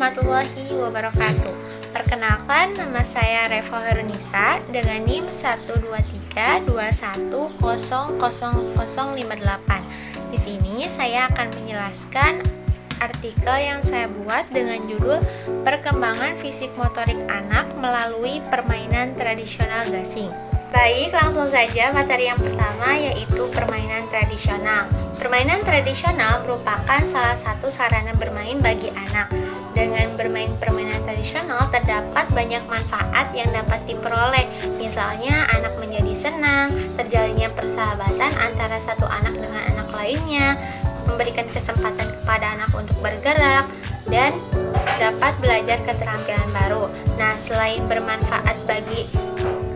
warahmatullahi wabarakatuh. Perkenalkan, nama saya Revo Herunisa dengan NIM 12321000058. Di sini saya akan menjelaskan artikel yang saya buat dengan judul Perkembangan Fisik Motorik Anak Melalui Permainan Tradisional Gasing. Baik, langsung saja materi yang pertama, yaitu permainan tradisional. Permainan tradisional merupakan salah satu sarana bermain bagi anak. Dengan bermain permainan tradisional terdapat banyak manfaat yang dapat diperoleh. Misalnya anak menjadi senang, terjalinnya persahabatan antara satu anak dengan anak lainnya, memberikan kesempatan kepada anak untuk bergerak, dan dapat belajar keterampilan baru. Nah, selain bermanfaat bagi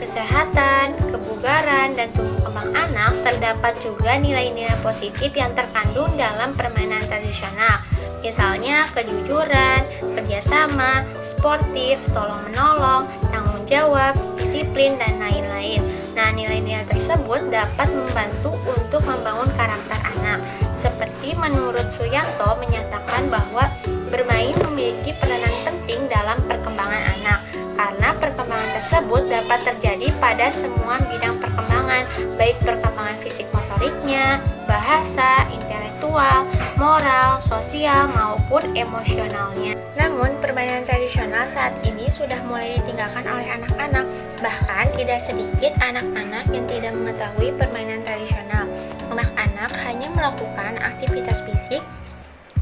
kesehatan, kebugaran, dan tumbuh kembang anak, terdapat juga nilai-nilai positif yang terkandung dalam permainan tradisional. Misalnya kejujuran, kerjasama, sportif, tolong-menolong, tanggung jawab, disiplin, dan lain-lain. Nah, nilai-nilai tersebut dapat membantu untuk membangun karakter anak. Seperti menurut Suyanto menyatakan bahwa bermain memiliki peranan penting dalam perkembangan anak, karena perkembangan tersebut dapat terjadi pada semua bidang perkembangan, baik perkembangan fisik motoriknya, bahasa, intelektual, moral, sosial, maupun emosionalnya. Namun, permainan tradisional saat ini sudah mulai ditinggalkan oleh anak-anak. Bahkan, tidak sedikit anak-anak yang tidak mengetahui permainan tradisional. Anak-anak hanya melakukan aktivitas fisik,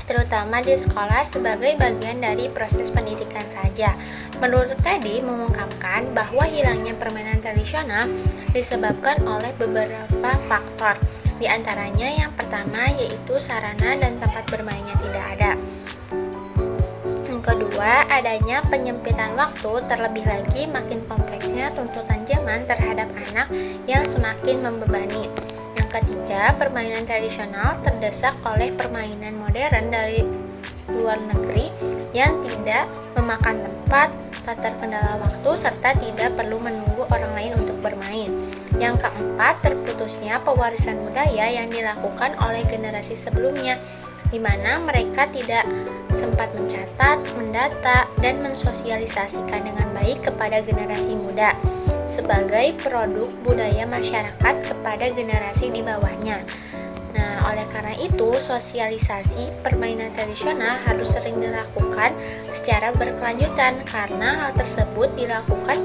terutama di sekolah, sebagai bagian dari proses pendidikan saja. Menurut Teddy mengungkapkan bahwa hilangnya permainan tradisional disebabkan oleh beberapa faktor. Di antaranya yang pertama yaitu sarana dan tempat bermainnya tidak ada. Yang kedua, adanya penyempitan waktu, terlebih lagi makin kompleksnya tuntutan zaman terhadap anak yang semakin membebani. Yang ketiga, permainan tradisional terdesak oleh permainan modern dari luar negeri yang tidak memakan tempat, tak terkendala waktu, serta tidak perlu menunggu orang lain untuk bermain. Yang keempat, terputusnya pewarisan budaya yang dilakukan oleh generasi sebelumnya, di mana mereka tidak sempat mencatat, mendata, dan mensosialisasikan dengan baik kepada generasi muda sebagai produk budaya masyarakat kepada generasi di bawahnya. Nah, oleh karena itu, sosialisasi permainan tradisional harus sering dilakukan secara berkelanjutan, karena hal tersebut dilakukan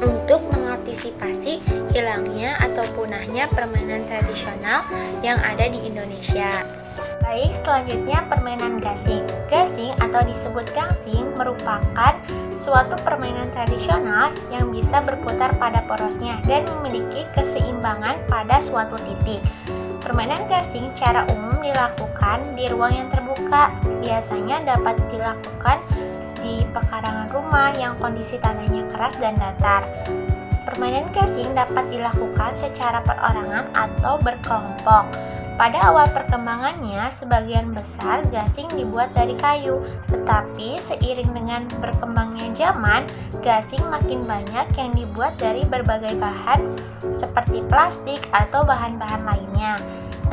untuk mengantisipasi hilangnya atau punahnya permainan tradisional yang ada di Indonesia. Baik, selanjutnya permainan gasing. Gasing atau disebut gangsing merupakan suatu permainan tradisional yang bisa berputar pada porosnya dan memiliki keseimbangan pada suatu titik. Permainan gasing secara umum dilakukan di ruang yang terbuka. Biasanya dapat dilakukan di pekarangan rumah yang kondisi tanahnya keras dan datar. Permainan gasing dapat dilakukan secara perorangan atau berkelompok. Pada awal perkembangannya, sebagian besar gasing dibuat dari kayu, tetapi seiring dengan berkembangnya zaman, gasing makin banyak yang dibuat dari berbagai bahan seperti plastik atau bahan-bahan lainnya.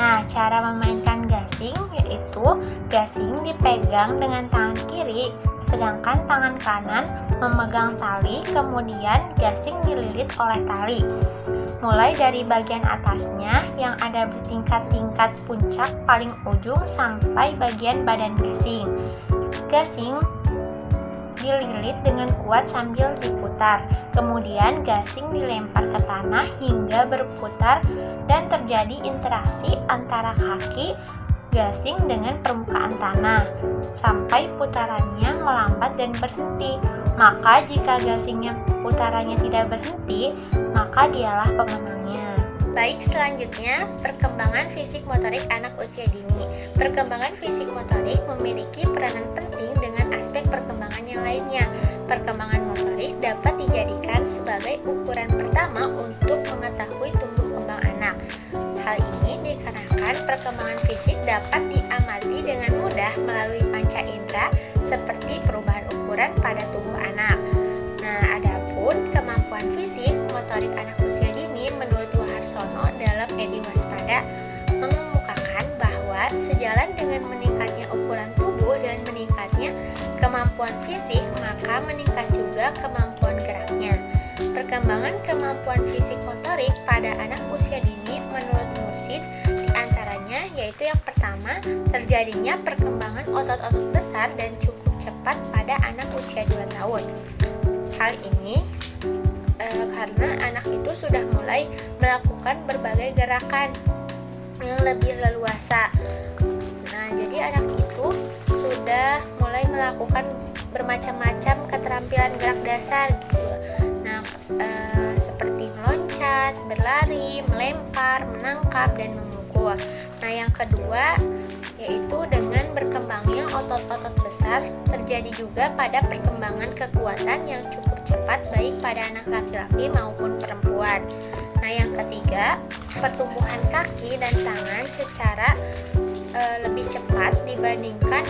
Nah, cara memainkan gasing yaitu gasing dipegang dengan tangan kiri, sedangkan tangan kanan memegang tali, kemudian gasing dililit oleh tali. Mulai dari bagian atasnya yang ada bertingkat-tingkat puncak paling ujung sampai bagian badan gasing. Gasing dililit dengan kuat sambil diputar. Kemudian gasing dilempar ke tanah hingga berputar dan terjadi interaksi antara kaki gasing dengan permukaan tanah sampai putarannya melambat dan berhenti. Maka jika gasingnya putarannya tidak berhenti, maka dialah pemenangnya. Baik, selanjutnya perkembangan fisik motorik anak usia dini. Perkembangan fisik motorik memiliki peranan penting dengan aspek perkembangan yang lainnya. Perkembangan motorik dapat dijadikan sebagai ukuran pertama untuk mengetahui tumbuh kembang anak. Hal ini dikarenakan perkembangan fisik dapat diamati dengan mudah melalui panca indera seperti perubahan ukuran pada tubuh anak. Nah, adapun kemampuan fisik motorik anak usia dini menurut Waharsono dalam Edi Waspada mengemukakan bahwa sejalan dengan meningkatnya ukuran tubuh dan meningkatnya kemampuan kemampuan fisik, maka meningkat juga kemampuan geraknya. Perkembangan kemampuan fisik motorik pada anak usia dini menurut Mursid diantaranya yaitu yang pertama, terjadinya perkembangan otot-otot besar dan cukup cepat pada anak usia 2 tahun. Hal ini karena anak itu sudah mulai melakukan berbagai gerakan yang lebih leluasa. Nah, jadi anak itu sudah mulai melakukan bermacam-macam keterampilan gerak dasar gitu. Nah, seperti meloncat, berlari, melempar, menangkap, dan memukul. Nah, yang kedua yaitu dengan berkembangnya otot-otot besar terjadi juga pada perkembangan kekuatan yang cukup cepat baik pada anak laki-laki maupun perempuan. Nah, yang ketiga, pertumbuhan kaki dan tangan secara lebih cepat dibandingkan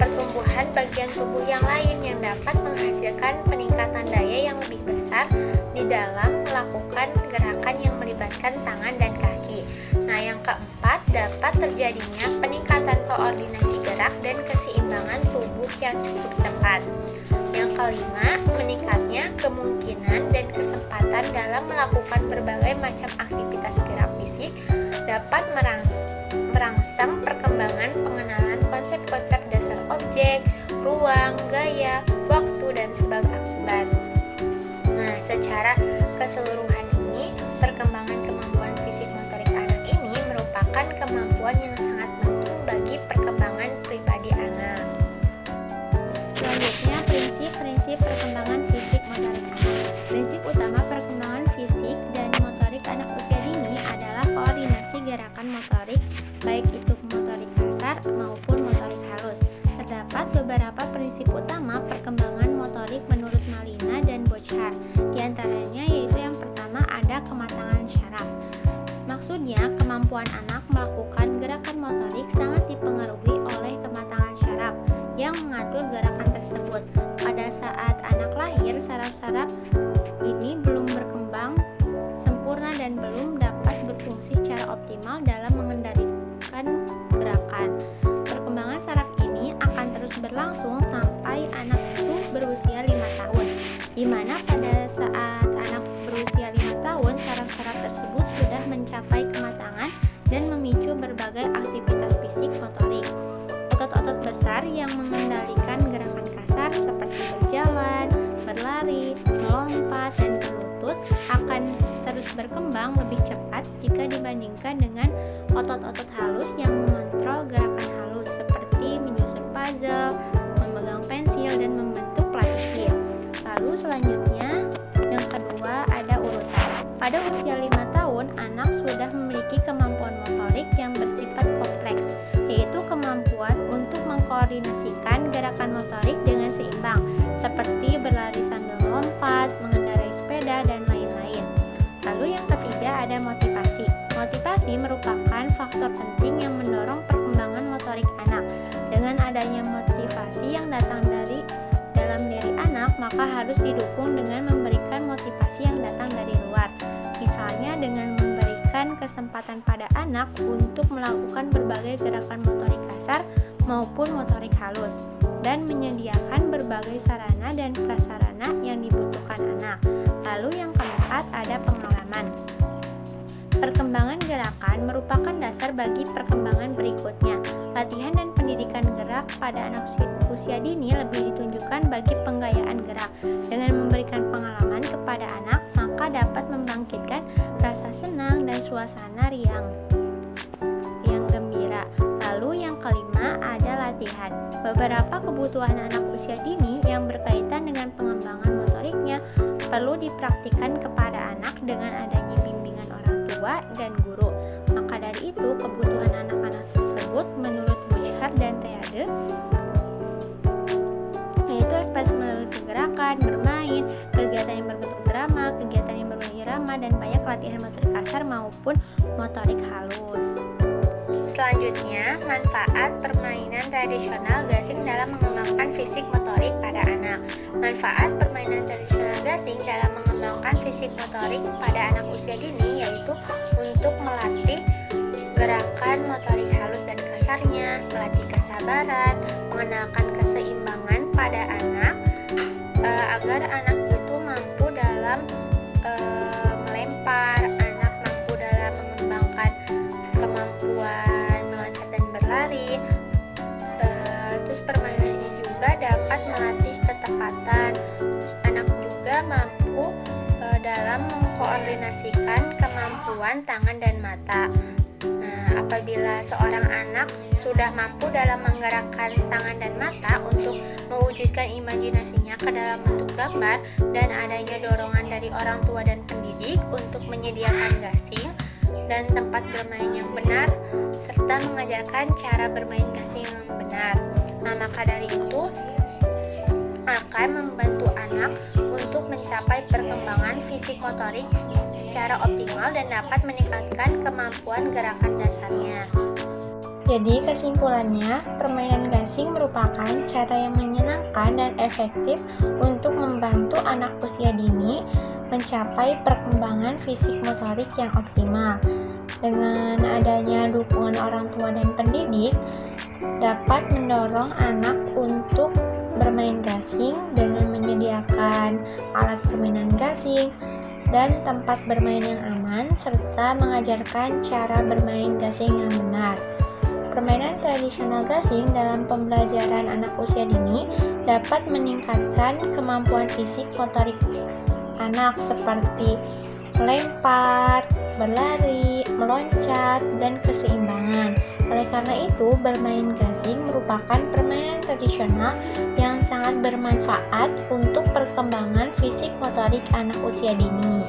pertumbuhan bagian tubuh yang lain yang dapat menghasilkan peningkatan daya yang lebih besar di dalam melakukan gerakan yang melibatkan tangan dan kaki. Nah, yang keempat, dapat terjadinya peningkatan koordinasi gerak dan keseimbangan tubuh yang cukup cepat. Yang kelima, meningkatnya kemungkinan dan kesempatan dalam melakukan berbagai macam aktivitas gerak fisik dapat merangsang perkembangan pengenalan konsep-konsep dasar objek, ruang, gaya, waktu, dan sebab akibat. Nah, secara keseluruhan ini, perkembangan kemampuan fisik motorik anak ini merupakan kemampuan yang sangat penting bagi perkembangan pribadi anak. Selanjutnya, prinsip-prinsip perkembangan fisik motorik anak. Prinsip utama perkembangan fisik dan motorik anak usia dini adalah koordinasi gerakan motorik, baik itu motorik kasar maupun motorik halus. Terdapat beberapa prinsip utama perkembangan motorik menurut Malina dan Bochart. Di antaranya yaitu yang pertama ada kematangan syaraf. Maksudnya, kemampuan anak melakukan gerakan motorik sangat dipengaruhi oleh kematangan syaraf yang mengatur gerakan tersebut. Pada saat anak lahir, saraf-saraf ini belum berkembang sempurna dan belum dapat berfungsi secara optimal dalam mengendalikan gerakan. Perkembangan saraf ini akan terus berlangsung sampai anak itu berusia 5 tahun, di mana pada saat anak berusia 5 tahun, saraf-saraf tersebut sudah mencapai kematangan dan memicu berbagai aktivitas fisik motorik. Otot-otot besar yang mengendalikan gerakan kasar seperti berjalan, berlari, melompat, dan berlutut akan terus berkembang lebih cepat jika dibandingkan dengan otot-otot halus yang mengontrol gerakan halus seperti menyusun puzzle, memegang pensil, dan membentuk platifil. Lalu selanjutnya, yang kedua ada urutan. Pada usia 5 tahun, anak sudah memiliki kemampuan motorik yang bersifat kompleks, yaitu kemampuan untuk mengkoordinasikan gerakan motorik dengan seimbang, seperti berlari sambil melompat, mengendarai sepeda, dan lain-lain. Lalu yang ketiga ada motivasi. Motivasi merupakan faktor penting yang mendorong perkembangan motorik anak. Dengan adanya motivasi yang datang dari dalam diri anak, maka harus didukung dengan memberikan motivasi yang datang dari luar. Misalnya dengan memberikan kesempatan pada anak untuk melakukan berbagai gerakan motorik kasar maupun motorik halus, dan menyediakan berbagai sarana dan prasarana yang dibutuhkan anak. Lalu yang keempat ada pengalaman. Perkembangan gerakan merupakan dasar bagi perkembangan berikutnya. Latihan dan pendidikan gerak pada anak usia dini lebih ditunjukkan bagi penggayaan gerak. Dengan memberikan pengalaman kepada anak, maka dapat membangkitkan rasa senang dan suasana yang gembira. Lalu yang kelima ada latihan. Beberapa kebutuhan anak usia dini yang berkaitan dengan pengembangan motoriknya perlu dipraktikkan kepada anak dengan adanya bimbingan orang tua dan guru. Maka dari itu, kebutuhan anak-anak tersebut menurut Bochart dan Reade yaitu ekspresi melalui gerakan, bermain, kegiatan yang berbentuk drama, kegiatan yang berbentuk irama, dan banyak latihan motorik kasar maupun motorik halus. Selanjutnya, manfaat permainan tradisional gasing dalam mengembangkan fisik motorik pada anak. Manfaat permainan tradisional gasing dalam mengembangkan fisik motorik pada anak usia dini yaitu untuk melatih gerakan motorik halus dan kasarnya, melatih kesabaran, mengenalkan keseimbangan pada anak, agar anak itu mampu dalam melempar, anak mampu dalam mengembangkan kemampuan meloncat dan berlari. Terus permainan ini juga dapat melatih ketepatan. Terus anak juga mampu dalam mengkoordinasikan kemampuan tangan dan mata. Nah, apabila seorang anak sudah mampu dalam menggerakkan tangan dan mata untuk mewujudkan imajinasinya ke dalam bentuk gambar dan adanya dorongan dari orang tua dan pendidik untuk menyediakan gasing dan tempat bermain yang benar serta mengajarkan cara bermain gasing yang benar. Nah, maka dari itu akan membantu anak untuk mencapai perkembangan fisik motorik secara optimal dan dapat meningkatkan kemampuan gerakan dasarnya. Jadi kesimpulannya, permainan gasing merupakan cara yang menyenangkan dan efektif untuk membantu anak usia dini mencapai perkembangan fisik motorik yang optimal. Dengan adanya dukungan orang tua dan pendidik, dapat mendorong anak untuk bermain gasing dengan menyediakan alat permainan gasing dan tempat bermain yang aman, serta mengajarkan cara bermain gasing yang benar. Permainan tradisional gasing dalam pembelajaran anak usia dini dapat meningkatkan kemampuan fisik motorik anak seperti melempar, berlari, meloncat, dan keseimbangan. Oleh karena itu, bermain gasing merupakan permainan tradisional yang sangat bermanfaat untuk perkembangan fisik motorik anak usia dini.